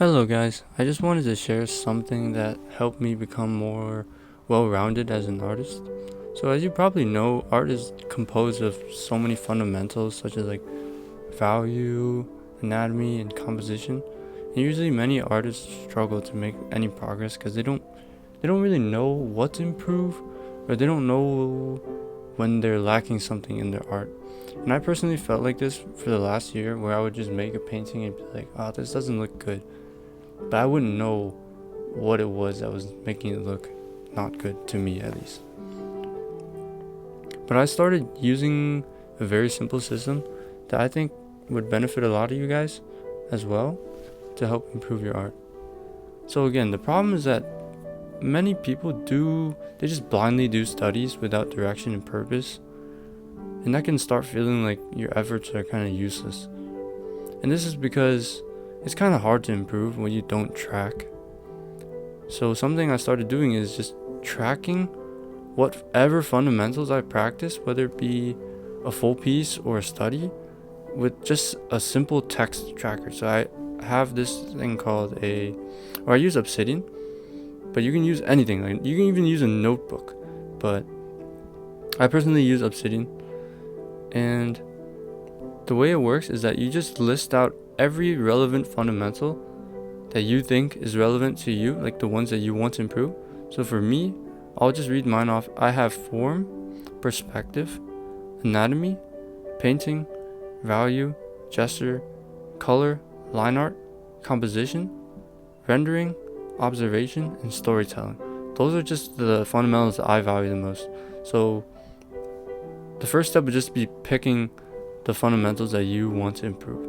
Hello guys, I just wanted to share something that helped me become more well-rounded as an artist. So as you probably know, art is composed of so many fundamentals such as like value, anatomy, and composition. And usually many artists struggle to make any progress because they don't really know what to improve, or they don't know when they're lacking something in their art. And I personally felt like this for the last year, where I would just make a painting and be like, oh, this doesn't look good, but I wouldn't know what it was that was making it look not good, to me at least. But I started using a very simple system that I think would benefit a lot of you guys as well to help improve your art. So again, the problem is that many people they just blindly do studies without direction and purpose, and that can start feeling like your efforts are kind of useless. And this is because it's kind of hard to improve when you don't track. So something I started doing is just tracking whatever fundamentals I practice, whether it be a full piece or a study, with just a simple text tracker. So I have this thing I use Obsidian, but you can use anything. Like you can even use a notebook, but I personally use Obsidian. And the way it works is that you just list out every relevant fundamental that you think is relevant to you, like the ones that you want to improve. So for me, I'll just read mine off. I have form, perspective, anatomy, painting, value, gesture, color, line art, composition, rendering, observation, and storytelling. Those are just the fundamentals that I value the most. So the first step would just be picking the fundamentals that you want to improve.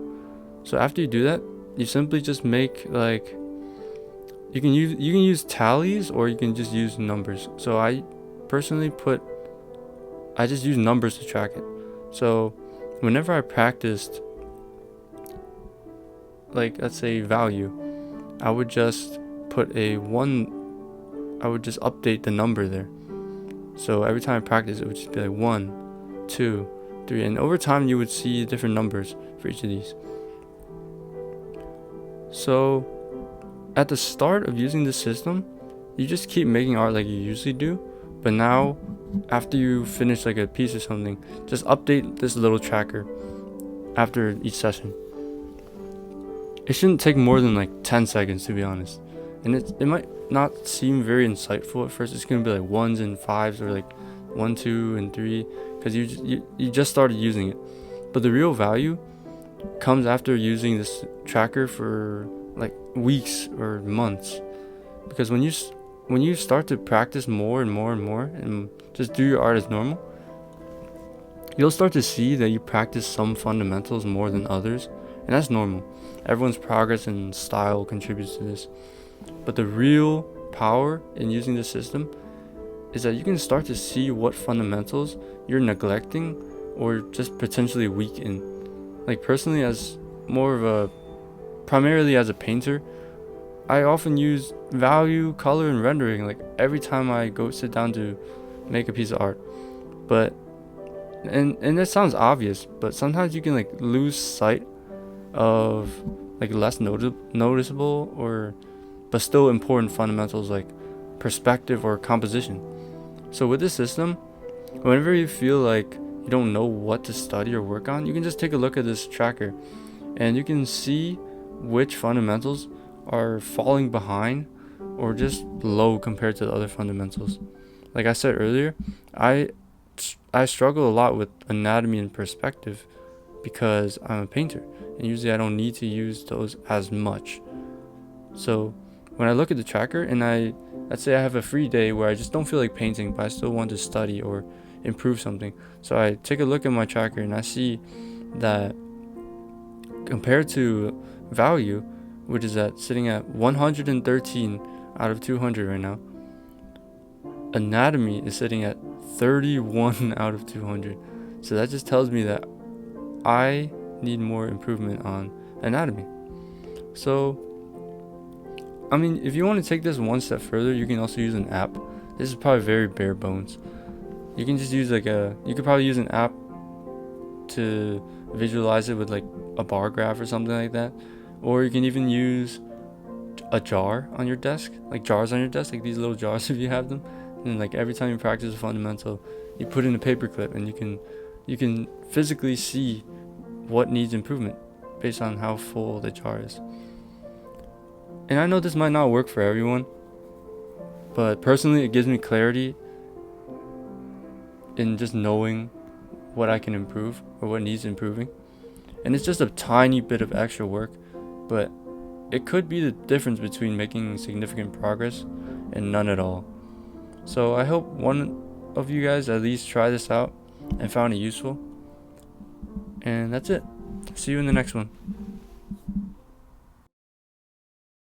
So after you do that, you simply just make you can use tallies, or you can just use numbers. So I personally I just use numbers to track it. So whenever I practiced, like let's say value, I would just put I would just update the number there. So every time I practice, it would just be like 1, 2, 3, and over time you would see different numbers for each of these. So at the start of using this system, you just keep making art like you usually do, but now after you finish like a piece or something, just update this little tracker after each session. It shouldn't take more than like 10 seconds, to be honest. And it might not seem very insightful at first. It's gonna be like 1s and 5s, or like 1, 2, and 3, because you just started using it. But the real value comes after using this tracker for like weeks or months, because when you start to practice more and more and more, and just do your art as normal, you'll start to see that you practice some fundamentals more than others, and that's normal. Everyone's progress and style contributes to this. But the real power in using the system is that you can start to see what fundamentals you're neglecting or just potentially weak in. Like personally, primarily as a painter, I often use value, color, and rendering like every time I go sit down to make a piece of art. But and that sounds obvious, but sometimes you can like lose sight of like less noticeable but still important fundamentals like perspective or composition. So with this system, whenever you feel like you don't know what to study or work on, you can just take a look at this tracker, and you can see which fundamentals are falling behind or just low compared to the other fundamentals. Like I said earlier, I struggle a lot with anatomy and perspective because I'm a painter, and usually I don't need to use those as much. So when I look at the tracker and let's say I have a free day where I just don't feel like painting, but I still want to study or improve something, so I take a look at my tracker and I see that compared to value, which is sitting at 113 out of 200 right now, anatomy is sitting at 31 out of 200. So that just tells me that I need more improvement on anatomy. So I mean, if you want to take this one step further, you can also use an app. This is probably very bare bones. You can just use you could probably use an app to visualize it with like a bar graph or something like that. Or you can even use a jar on your desk, like jars on your desk, like these little jars if you have them, and like every time you practice a fundamental, you put in a paper clip, and you can physically see what needs improvement based on how full the jar is. And I know this might not work for everyone, but personally it gives me clarity in just knowing what I can improve or what needs improving. And it's just a tiny bit of extra work, but it could be the difference between making significant progress and none at all. So I hope one of you guys at least try this out and found it useful. And that's it. See you in the next one.